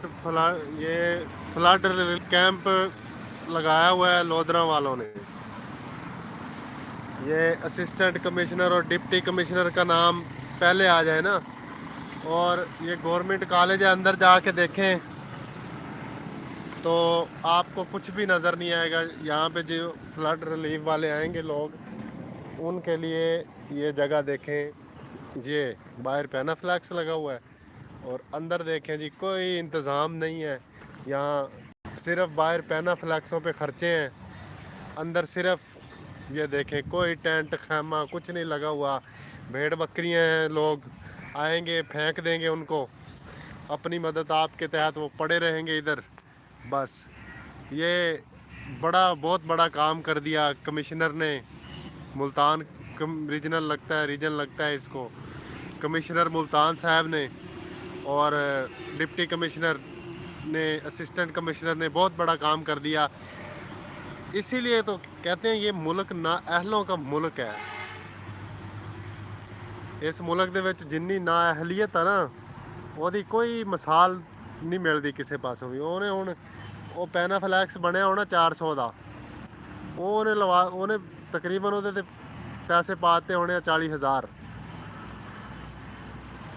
Assistant ये flood relief camp लगाया हुआ है लोधरा वालों ने। ये असिस्टेंट कमिश्नर और डिप्टी कमिश्नर का नाम पहले आ जाए ना। और ये गवर्नमेंट कॉलेज है, अंदर जाके देखें तो आपको कुछ भी नज़र नहीं आएगा। यहाँ पे जो फ्लड रिलीफ वाले आएंगे लोग, उनके लिए ये जगह देखें। ये बाहर पैनाफ्लैक्स लगा हुआ है और अंदर देखें जी, कोई इंतज़ाम नहीं है। यहाँ सिर्फ बाहर पैनाफ्लैक्सों पे ख़र्चे हैं, अंदर सिर्फ ये देखें कोई टेंट खैमा कुछ नहीं लगा हुआ। भेड़ बकरियाँ हैं, लोग आएंगे फेंक देंगे उनको, अपनी मदद आपके तहत वो पड़े रहेंगे इधर। बस ये बहुत बड़ा काम कर दिया कमिश्नर ने। मुल्तान रीजन लगता है इसको, कमिश्नर मुल्तान साहब ने और डिप्टी कमिश्नर ने, असिस्टेंट कमिश्नर ने बहुत बड़ा काम कर दिया। इसीलिए तो कहते हैं ये मुल्क नाअहलों का मुल्क है। इस मुल्क ਦੇ ਵਿੱਚ ਜਿੰਨੀ ਨਾਅਹਲੀਅਤ ਆ ਨਾ, ਉਹਦੀ ਕੋਈ ਮਿਸਾਲ ਨਹੀਂ ਮਿਲਦੀ ਕਿਸੇ ਪਾਸੋਂ ਵੀ। ਉਹਨੇ ਹੁਣ ਉਹ ਪੈਨਾਫਲੈਕਸ ਬਣਿਆ ਹੋਣਾ 400 ਦਾ, ਉਹਨੇ ਤਕਰੀਬਨ ਉਹਦੇ ਤੇ ਪੈਸੇ ਪਾਤੇ ਹੋਣੇ 40,000।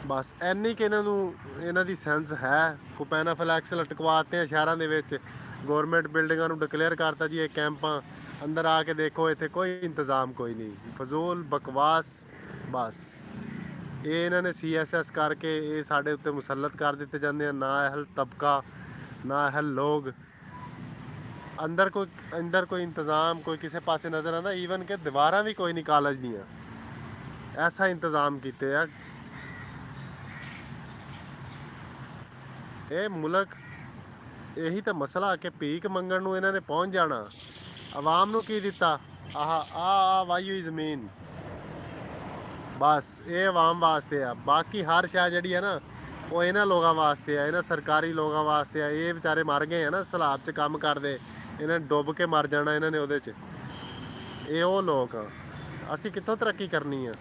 ਬਸ ਇੰਨੀ ਕਿ ਇਹਨਾਂ ਦੀ ਸੈਂਸ ਹੈ। ਕੋ ਪੈਨਾਫਲੈਕਸ ਲਟਕਵਾਤੇ ਆ ਸ਼ਹਿਰਾਂ ਦੇ ਵਿੱਚ, ਗੌਰਮੈਂਟ ਬਿਲਡਿੰਗਾਂ ਨੂੰ ਡਿਕਲੇਅਰ ਕਰਤਾ ਜੀ ਇਹ ਕੈਂਪਾਂ, ਅੰਦਰ ਆ ਕੇ ਦੇਖੋ ਇੱਥੇ ਕੋਈ ਇੰਤਜ਼ਾਮ ਕੋਈ ਨਹੀਂ, ਫਜ਼ੂਲ ਬਕਵਾਸ। ਬਸ ਇਹ ਇਹਨਾਂ ਨੇ CSS ਕਰਕੇ ਇਹ ਸਾਡੇ ਉੱਤੇ ਮੁਸੱਲਤ ਕਰ ਦਿੱਤੇ ਜਾਂਦੇ ਆ। ਨਾਅਹਿਲ ਤਬਕਾ, ਨਾਅਹਿਲ ਲੋਕ, ਅੰਦਰ ਕੋਈ ਇੰਤਜ਼ਾਮ ਕੋਈ ਕਿਸੇ ਪਾਸੇ ਨਜ਼ਰ ਆਉਂਦਾ। ਈਵਨ ਕਿ ਦੀਵਾਰਾਂ ਵੀ ਕੋਈ ਨਹੀਂ ਕਾਲਜ ਦੀਆਂ, ਐਸਾ ਇੰਤਜ਼ਾਮ ਕੀਤੇ ਆ। ਇਹ ਮੁਲਕ, ਇਹੀ ਤਾਂ ਮਸਲਾ ਕਿ ਭੀਖ ਮੰਗਣ ਨੂੰ ਇਹਨਾਂ ਨੇ ਪਹੁੰਚ ਜਾਣਾ। ਆਵਾਮ ਨੂੰ ਕੀ ਦਿੱਤਾ? ਆਹ ਵਾਈ ਹੋਈ ਜ਼ਮੀਨ, ਬਸ ਇਹ ਆਵਾਮ ਵਾਸਤੇ ਆ। ਬਾਕੀ ਹਰ ਸ਼ੈ ਜਿਹੜੀ ਹੈ ਨਾ, ਉਹ ਇਹਨਾਂ ਲੋਕਾਂ ਵਾਸਤੇ ਆ, ਇਹਨਾਂ ਸਰਕਾਰੀ ਲੋਕਾਂ ਵਾਸਤੇ ਆ। ਇਹ ਵਿਚਾਰੇ ਮਰ ਗਏ ਆ ਨਾ ਸਲਾਬ 'ਚ ਕੰਮ ਕਰਦੇ, ਇਹਨਾਂ ਨੇ ਡੁੱਬ ਕੇ ਮਰ ਜਾਣਾ ਇਹਨਾਂ ਨੇ ਉਹਦੇ 'ਚ। ਇਹ ਉਹ ਲੋਕ ਆ, ਅਸੀਂ ਕਿੱਥੋਂ ਤਰੱਕੀ ਕਰਨੀ ਆ।